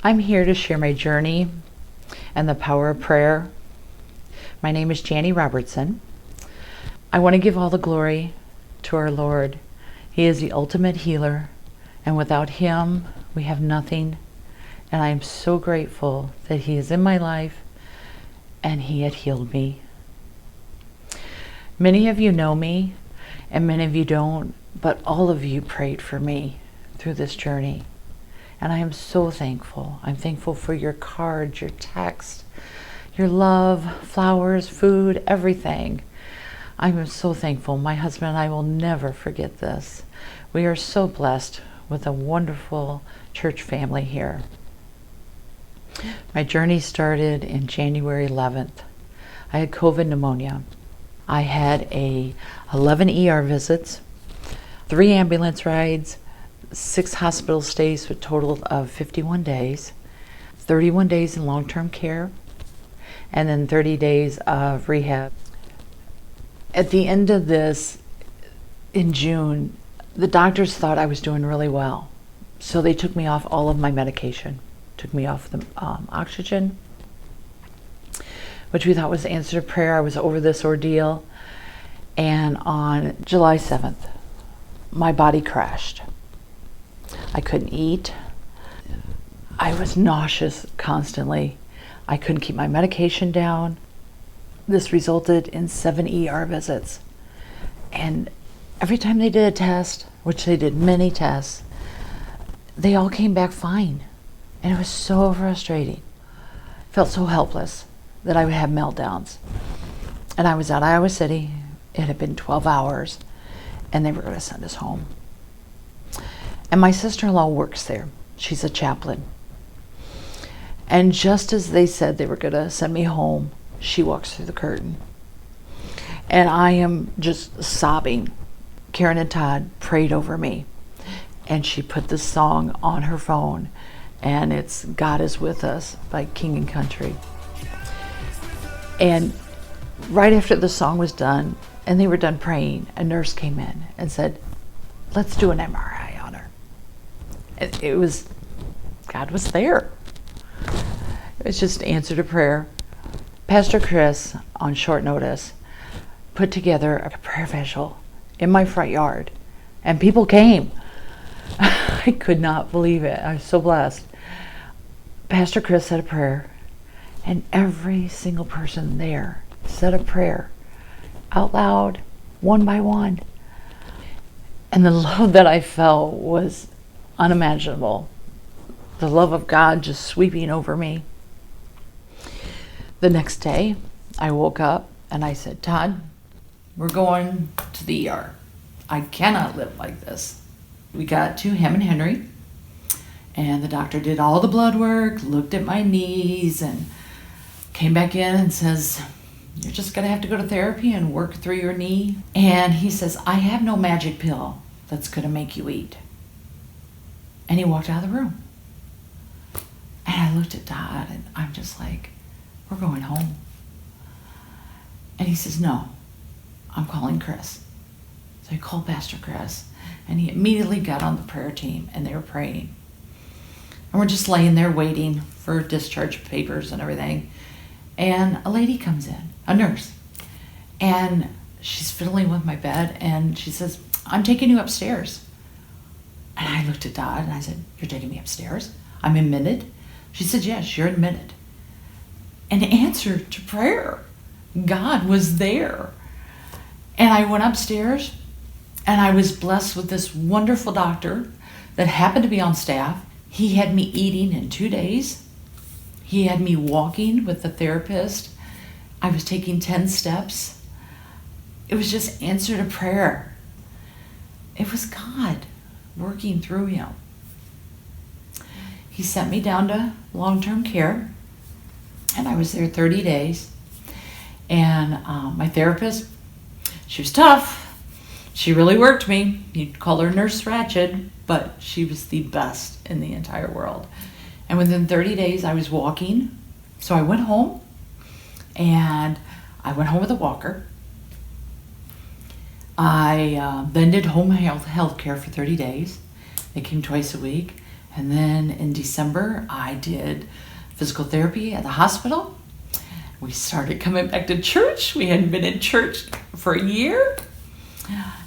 I'm here to share my journey and the power of prayer. My name is Janni Robertson. I want to give all the glory to our Lord. He is the ultimate healer, and without Him, we have nothing. And I am so grateful that He is in my life and He had healed me. Many of you know me, and many of you don't, but all of you prayed for me through this journey. And I am so thankful. I'm thankful for your cards, your text, your love, flowers, food, everything. I'm so thankful. My husband and I will never forget this. We are so blessed with a wonderful church family here. My journey started in January 11th. I had COVID pneumonia. I had 11 ER visits, 3 ambulance rides, 6 hospital stays for a total of 51 days, 31 days in long-term care, and then 30 days of rehab. At the end of this, in June, the doctors thought I was doing really well. So they took me off all of my medication, took me off the oxygen, which we thought was the answer to prayer. I was over this ordeal. And on July 7th, my body crashed. I couldn't eat. I was nauseous constantly. I couldn't keep my medication down. This resulted in 7 ER visits. And every time they did a test, which they did many tests, they all came back fine. And it was so frustrating. I felt so helpless that I would have meltdowns. And I was at Iowa City. It had been 12 hours, and they were going to send us home. And my sister-in-law works there. She's a chaplain. And just as they said they were going to send me home, she walks through the curtain. And I am just sobbing. Karen and Todd prayed over me. And she put this song on her phone, and it's God is With Us by King and Country. And right after the song was done, and they were done praying, a nurse came in and said, let's do an MRI on her. It was, God was there. It was just an answer to prayer. Pastor Chris, on short notice, put together a prayer vigil in my front yard, and people came. I could not believe it. I was so blessed. Pastor Chris said a prayer, and every single person there said a prayer out loud, one by one. And the love that I felt was unimaginable. The love of God just sweeping over me. The next day, I woke up and I said, Todd, we're going to the ER. I cannot live like this. We got to him and Henry, and the doctor did all the blood work, looked at my knees, and came back in and says, you're just going to have to go to therapy and work through your knee. And he says, I have no magic pill that's going to make you eat. And he walked out of the room. And I looked at Todd, and I'm just like, we're going home. And he says, no, I'm calling Chris. So he called Pastor Chris, and he immediately got on the prayer team, and they were praying. And we're just laying there waiting for discharge papers and everything. And a lady comes in, a nurse, and she's fiddling with my bed, and she says, I'm taking you upstairs. And I looked at Todd, and I said, you're taking me upstairs? I'm admitted? She said, yes, you're admitted. An answer to prayer. God was there. And I went upstairs, and I was blessed with this wonderful doctor that happened to be on staff. He had me eating in 2 days. He had me walking with the therapist. I was taking 10 steps. It was just answer to prayer. It was God working through him. He sent me down to long-term care, and I was there 30 days. And my therapist, she was tough. She really worked me. You'd call her Nurse Ratchet, but she was the best in the entire world. And within 30 days, I was walking. So I went home, and I went home with a walker. I then did home health care for 30 days. They came twice a week. And then in December, I did physical therapy at the hospital. We started coming back to church. We hadn't been in church for a year.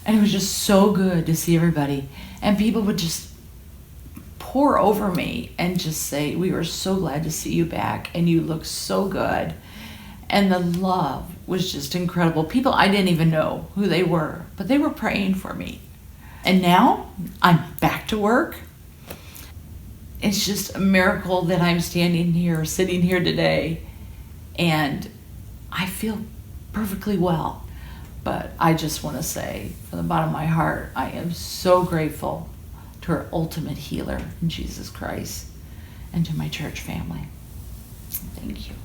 And it was just so good to see everybody. And people would just pour over me and just say, we were so glad to see you back, and you look so good. And the love was just incredible. People I didn't even know who they were, but they were praying for me. And now I'm back to work. It's just a miracle that I'm standing here, sitting here today, and I feel perfectly well. But I just want to say, from the bottom of my heart, I am so grateful to our ultimate healer, Jesus Christ, and to my church family. Thank you.